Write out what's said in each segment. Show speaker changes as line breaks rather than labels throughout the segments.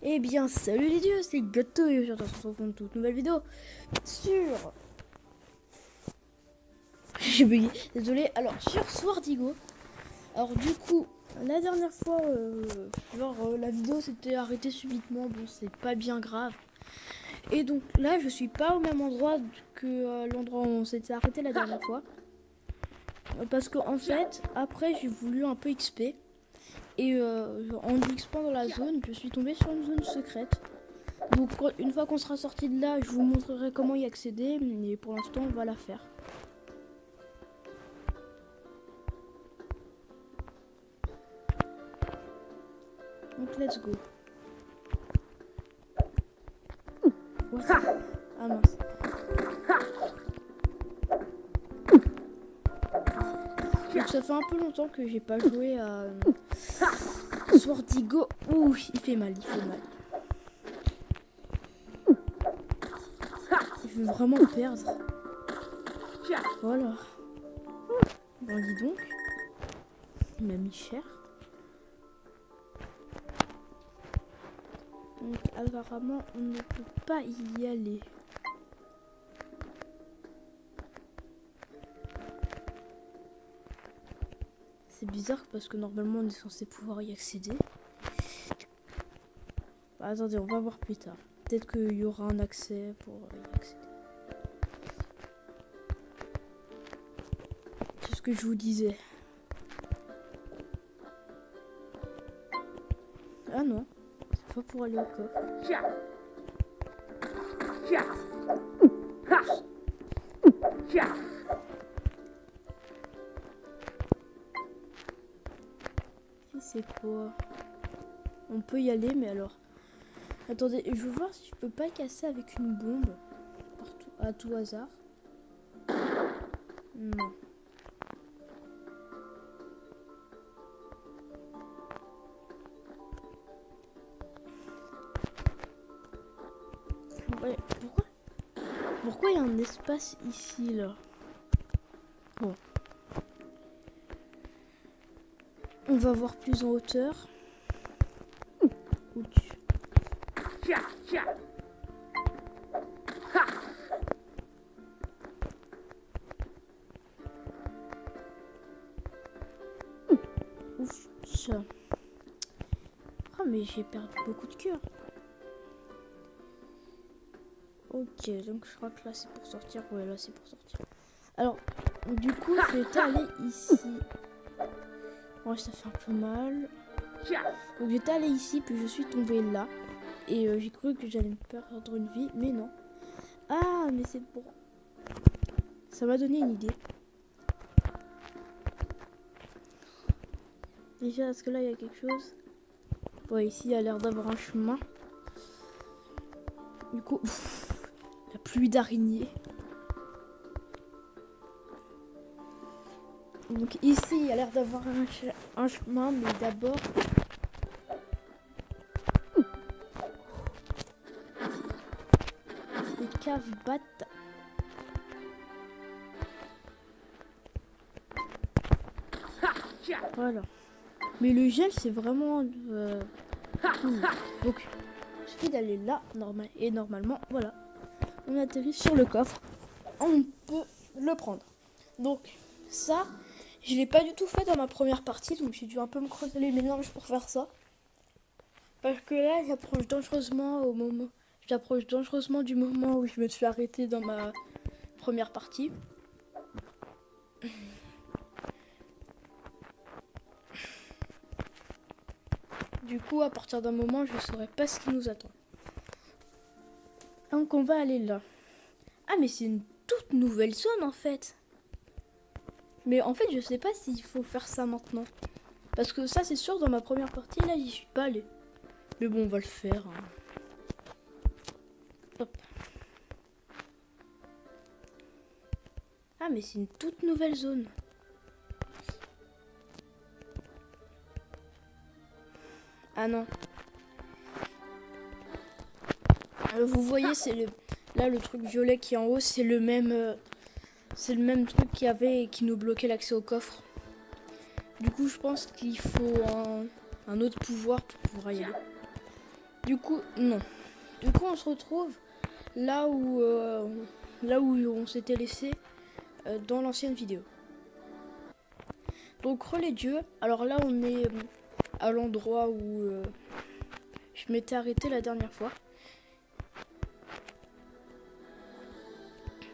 Eh bien, salut les dieux, c'est Gâteau et aujourd'hui on se retrouve pour une toute nouvelle vidéo sur... J'ai bugué, désolé. Alors, sur Swordigo. Alors du coup, la dernière fois, la vidéo s'était arrêtée subitement. Bon, c'est pas bien grave. Et donc là, je suis pas au même endroit que l'endroit où on s'était arrêté la dernière fois. Parce que en fait, après j'ai voulu un peu XP. Et en XP dans la zone, je suis tombée sur une zone secrète. Donc une fois qu'on sera sorti de là, je vous montrerai comment y accéder, mais pour l'instant on va la faire. Donc let's go. What? Ah mince. Donc ça fait un peu longtemps que j'ai pas joué à Swordigo. Ouh, il fait mal, il fait mal. Il veut vraiment perdre. Voilà. Bon dis donc. Il m'a mis cher. Donc apparemment on ne peut pas y aller. C'est bizarre parce que normalement on est censé pouvoir y accéder. Bah, attendez, on va voir plus tard. Peut-être qu'il y aura un accès pour y accéder. C'est ce que je vous disais. Ah non, c'est pas pour aller au coffre. C'est quoi? On peut y aller, mais alors... Attendez, je veux voir si je peux pas casser avec une bombe. Partout, à tout hasard. Non. Ouais, pourquoi il y a un espace ici, là? Bon. On va voir plus en hauteur. Ouch. Ouf, ça. Ah, mais j'ai perdu beaucoup de cœur. Ok, donc je crois que là c'est pour sortir. Ouais, là c'est pour sortir. Alors, du coup, j'étais allé ici. Ouais, ça fait un peu mal. Donc j'étais allé ici, puis je suis tombée là. Et j'ai cru que j'allais me perdre une vie, mais non. Ah, mais c'est pour... Ça m'a donné une idée. Déjà, est-ce que là il y a quelque chose? Ouais, ici il y a l'air d'avoir un chemin. Du coup, la pluie d'araignées. Donc ici il y a l'air d'avoir un chemin, mais d'abord... Les caves battent. Voilà. Mais le gel c'est vraiment cool. Donc il suffit d'aller là et normalement voilà. On atterrit sur le coffre. On peut le prendre. Donc ça, je l'ai pas du tout fait dans ma première partie. Donc j'ai dû un peu me creuser les méninges pour faire ça. Parce que là j'approche dangereusement du moment où je me suis arrêtée dans ma première partie. Du coup, à partir d'un moment, je ne saurais pas ce qui nous attend. Donc, on va aller là. Ah, mais c'est une toute nouvelle zone, en fait. Mais en fait, je sais pas s'il faut faire ça maintenant. Parce que ça, c'est sûr, dans ma première partie, là, j'y suis pas allée. Mais bon, on va le faire. Hein. Hop. Ah, mais c'est une toute nouvelle zone. Ah non. Vous voyez, c'est le truc violet qui est en haut, c'est le même truc qu'il y avait et qui nous bloquait l'accès au coffre. Du coup, je pense qu'il faut un autre pouvoir pour pouvoir y aller. Du coup, non. Du coup, on se retrouve là où on s'était laissé dans l'ancienne vidéo. Donc, relais Dieu. Alors là, on est à l'endroit où je m'étais arrêté la dernière fois.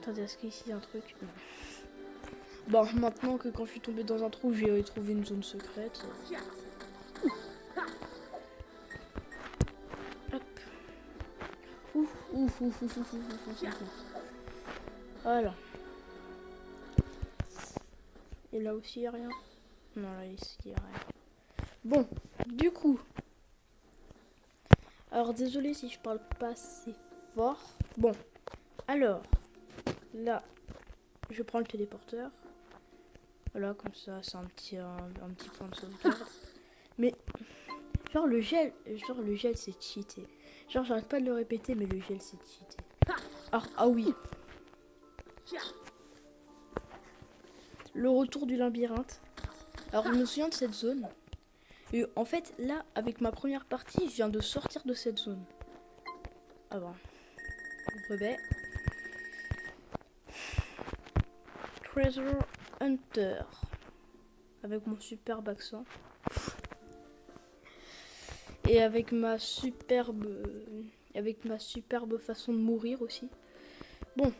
Attendez, est-ce qu'ici il y a un truc? Non. Bon, maintenant que quand je suis tombé dans un trou, j'ai trouvé une zone secrète. Hop. Voilà. Et là aussi, il n'y a rien. Non, là, ici, il n'y a rien. Bon, du coup. Alors, désolé si je parle pas assez fort. Bon, alors. Là, je prends le téléporteur. Voilà, comme ça, c'est un petit point de sauvegarde. Mais, genre le gel c'est cheaté. Genre, j'arrête pas de le répéter, mais le gel, c'est cheaté. Ah oui. Le retour du labyrinthe. Alors, je me souviens de cette zone. Et en fait, là, avec ma première partie, je viens de sortir de cette zone. Ah bon. Rebelle. Treasure Hunter. Avec mon superbe accent. Et avec ma superbe façon de mourir aussi. Bon.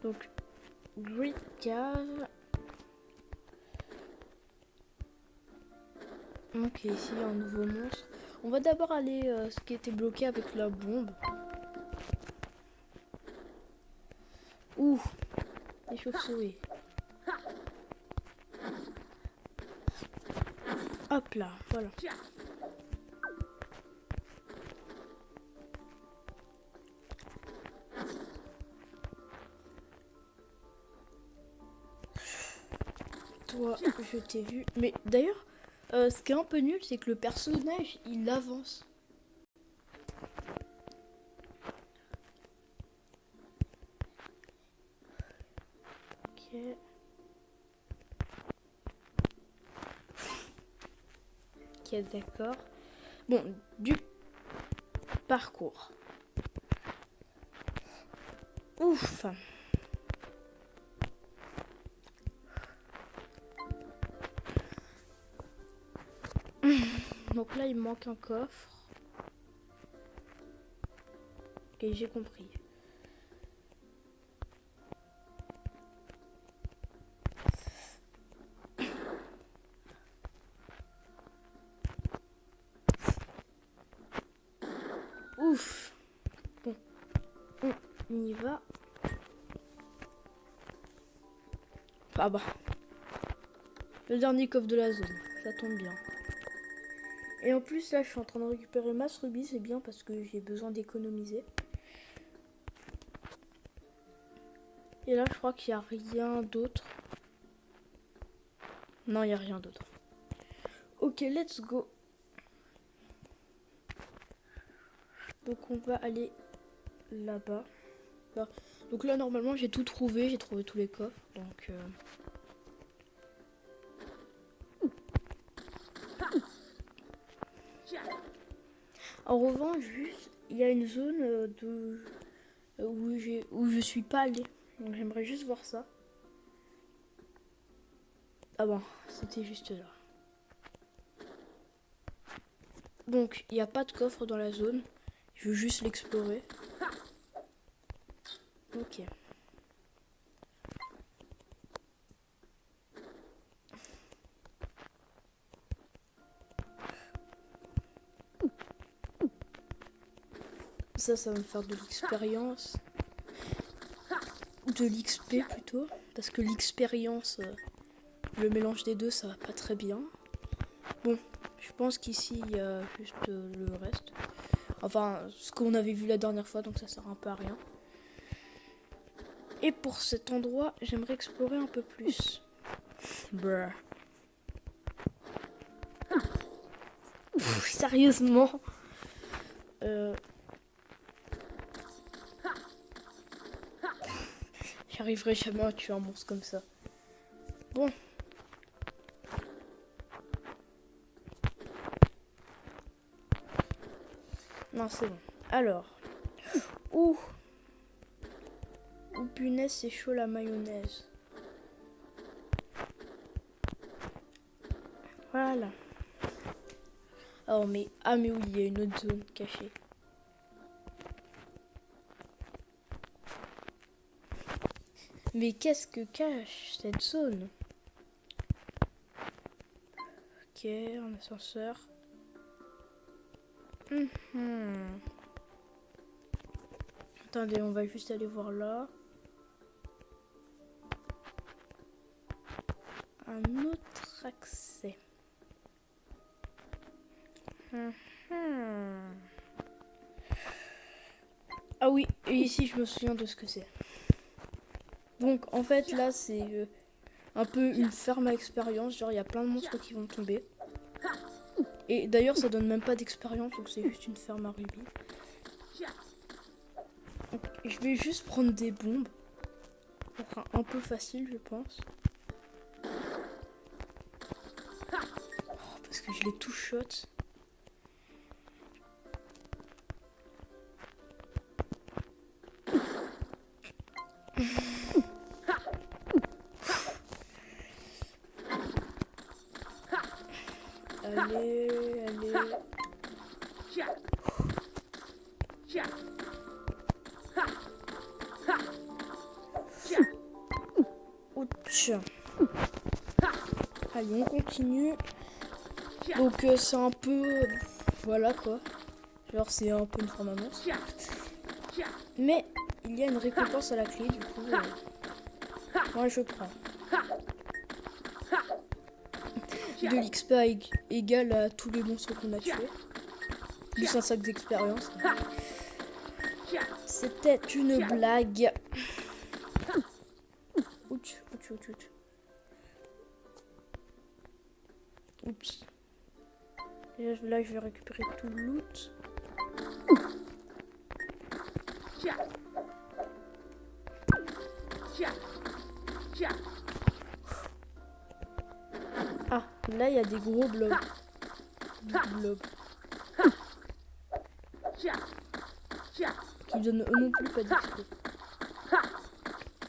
Donc, Great Cave. Ok, ici il y a un nouveau monstre. On va d'abord aller ce qui était bloqué avec la bombe. Ouh, les chauves-souris. Hop là, voilà. Toi, je t'ai vu. Mais d'ailleurs, ce qui est un peu nul, c'est que le personnage, il avance. Ok. Ok, d'accord. Bon, du parcours. Ouf. Donc là, il me manque un coffre. Ok, j'ai compris. Ouf. Bon, on y va. Ah bah. Le dernier coffre de la zone. Ça tombe bien. Et en plus, là, je suis en train de récupérer masse rubis. C'est bien parce que j'ai besoin d'économiser. Et là, je crois qu'il n'y a rien d'autre. Non, il n'y a rien d'autre. Ok, let's go. Donc, on va aller là-bas. Donc là, normalement, j'ai tout trouvé. J'ai trouvé tous les coffres. Donc... En revanche, juste, il y a une zone où je suis pas allée. Donc j'aimerais juste voir ça. Ah bon, c'était juste là. Donc, il n'y a pas de coffre dans la zone. Je veux juste l'explorer. Ok. Ça va me faire de l'expérience. De l'XP plutôt. Parce que l'expérience, le mélange des deux, ça va pas très bien. Bon, je pense qu'ici, il y a juste le reste. Enfin, ce qu'on avait vu la dernière fois, donc ça sert un peu à rien. Et pour cet endroit, j'aimerais explorer un peu plus. Brr. Sérieusement. J'arriverai jamais à tuer un monstre comme ça. Bon. Non, c'est bon. Alors. Ouh. Ouh, punaise, c'est chaud la mayonnaise. Voilà. Oh, mais... Ah, mais oui, il y a une autre zone cachée. Mais qu'est-ce que cache cette zone? Ok, un ascenseur. Attendez, on va juste aller voir là. Un autre accès. Ah oui, et ici je me souviens de ce que c'est. Donc en fait là c'est un peu une ferme à expérience. Genre il y a plein de monstres qui vont tomber. Et d'ailleurs ça donne même pas d'expérience, donc c'est juste une ferme à rubis. Donc, je vais juste prendre des bombes. Ça sera un peu facile je pense. Oh, parce que je les tout shot. Allez, allez. Ouch. Allez, on continue. Donc c'est un peu... Voilà quoi. Genre c'est un peu une forme à monstre. Mais il y a une récompense à la clé, du coup. Moi je prends. De l'XP égale à tous les monstres qu'on a tués. Plus un sac d'expérience. C'était une blague. Ouch, ouch, ouch, ouch. Oups. Et là, je vais récupérer tout le loot. Ah, là, il y a des gros blobs. Big blobs. Qui donnent eux non plus pas d'XP.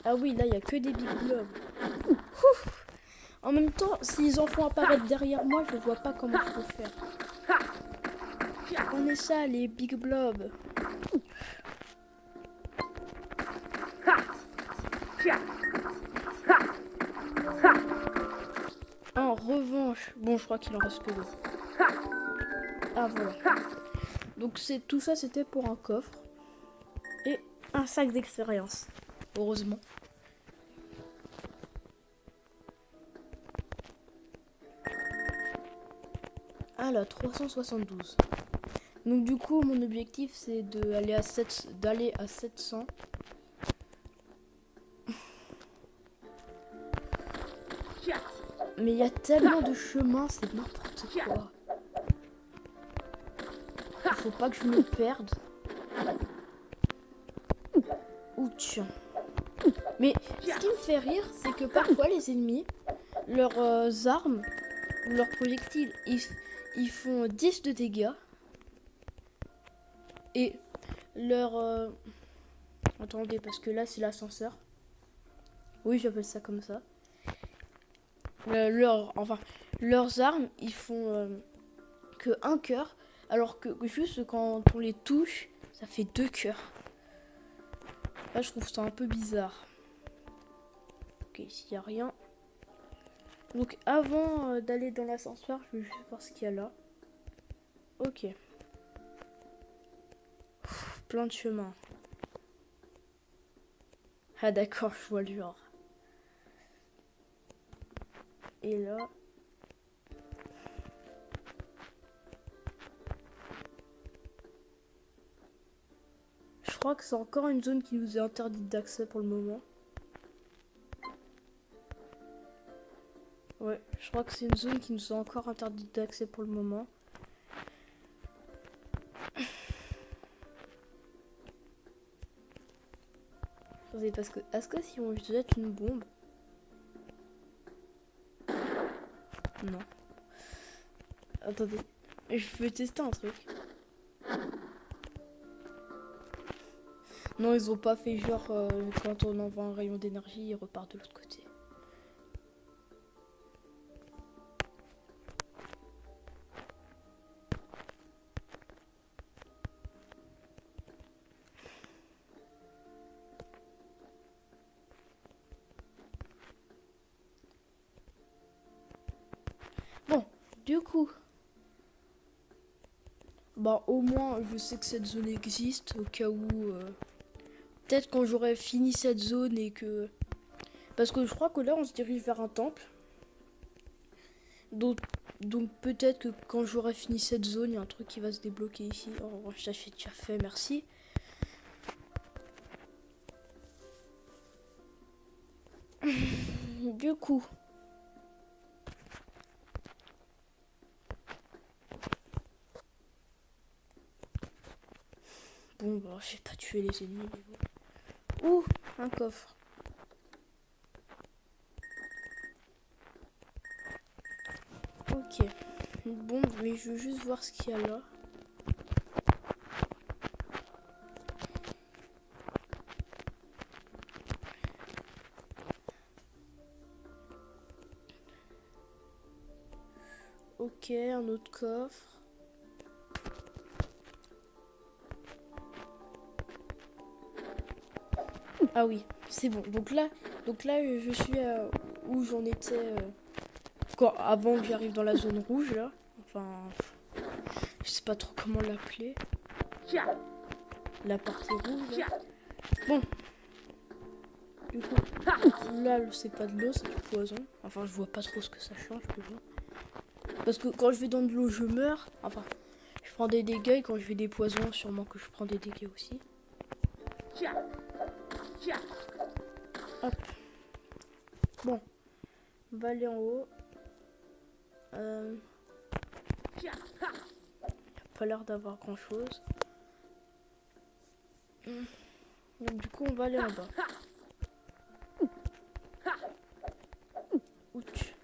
Ah oui, là, il n'y a que des big blobs. Ouf. En même temps, s'ils en font apparaître derrière moi, je vois pas comment je peux faire. On est ça, les big blobs. En revanche, bon, je crois qu'il en reste que deux. Ah voilà. Donc tout ça, c'était pour un coffre et un sac d'expérience. Heureusement. Alors 372. Donc du coup, mon objectif, c'est d'aller à 700. Mais il y a tellement de chemins, c'est n'importe quoi. Il faut pas que je me perde. Ouch. Mais ce qui me fait rire, c'est que parfois les ennemis, leurs armes ou leurs projectiles, ils font 10 de dégâts. Et attendez, parce que là c'est l'ascenseur. Oui, j'appelle ça comme ça. Leurs armes, ils font que un cœur, alors que juste quand on les touche, ça fait 2 cœurs. Là, je trouve ça un peu bizarre. Ok, ici, il n'y a rien. Donc, avant d'aller dans l'ascenseur, je vais juste voir ce qu'il y a là. Ok. Plein de chemins. Ah d'accord, je vois le genre. Et là... Je crois que c'est encore une zone qui nous est interdite d'accès pour le moment. Ouais, je crois que c'est une zone qui nous est encore interdite d'accès pour le moment. Attendez, parce que... Est-ce que si on jette une bombe... Non. Attendez. Je peux tester un truc. Non, ils ont pas fait genre quand on envoie un rayon d'énergie, il repart de l'autre côté. Bon, du coup, bah au moins je sais que cette zone existe au cas où. Peut-être quand j'aurai fini cette zone et que... Parce que je crois que là on se dirige vers un temple. Donc, donc peut-être que quand j'aurai fini cette zone, il y a un truc qui va se débloquer ici. Oh, je t'ai déjà fait, merci. Du coup... Bon, bah, j'ai pas tué les ennemis, mais bon. Ouh, un coffre. Ok. Bon, mais je veux juste voir ce qu'il y a là. Ok, un autre coffre. Ah oui, c'est bon. Donc là je suis où j'en étais avant que j'arrive dans la zone rouge là. Enfin, je sais pas trop comment l'appeler. La partie rouge. Là. Bon. Du coup, là c'est pas de l'eau, c'est du poison. Enfin, je vois pas trop ce que ça change. Mais bon. Parce que quand je vais dans de l'eau, je meurs. Enfin, je prends des dégâts et quand je vais des poisons, sûrement que je prends des dégâts aussi. Hop. Bon, on va aller en haut. Il a pas l'air d'avoir grand chose. Donc du coup on va aller en bas. Ouch.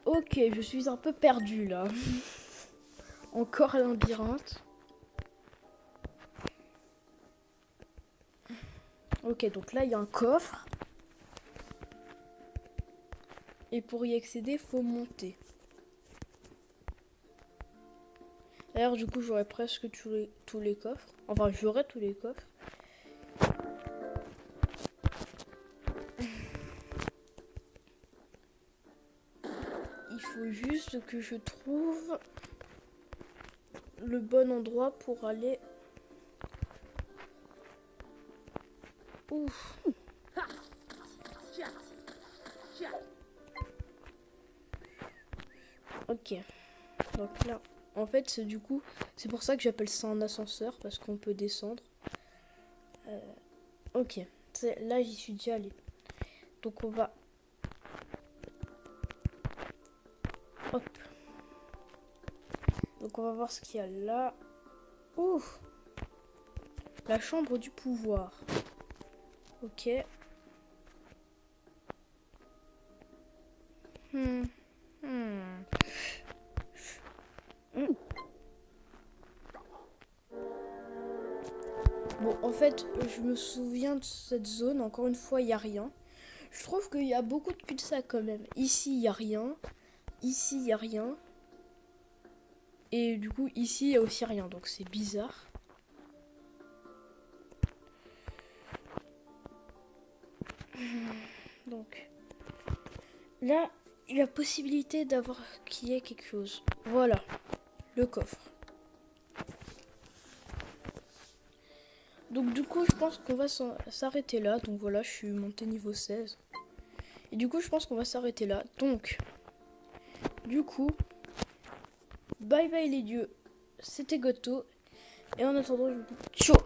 Ok, je suis un peu perdu là. Encore un labyrinthe. Ok, donc là il y a un coffre. Et pour y accéder, faut monter. D'ailleurs, du coup, j'aurai presque tous les coffres. Enfin, j'aurai tous les coffres. Il faut juste que je trouve le bon endroit pour aller. Ouf. Ok. Donc là, en fait, c'est du coup, c'est pour ça que j'appelle ça un ascenseur parce qu'on peut descendre. Ok. Là, j'y suis déjà allé. Donc on va. Hop. Donc on va voir ce qu'il y a là. Ouh. La chambre du pouvoir. Ok. Bon, en fait, je me souviens de cette zone. Encore une fois, il n'y a rien. Je trouve qu'il y a beaucoup de cul-de-sac quand même. Ici, il n'y a rien. Ici, il n'y a rien. Et du coup, ici, il n'y a aussi rien. Donc, c'est bizarre. Donc, là, il y a possibilité d'avoir qu'il y ait quelque chose. Voilà, le coffre. Donc, du coup, je pense qu'on va s'arrêter là. Donc, voilà, je suis monté niveau 16. Et du coup, je pense qu'on va s'arrêter là. Donc, du coup, bye bye les dieux. C'était Goto. Et en attendant, je vous dis ciao.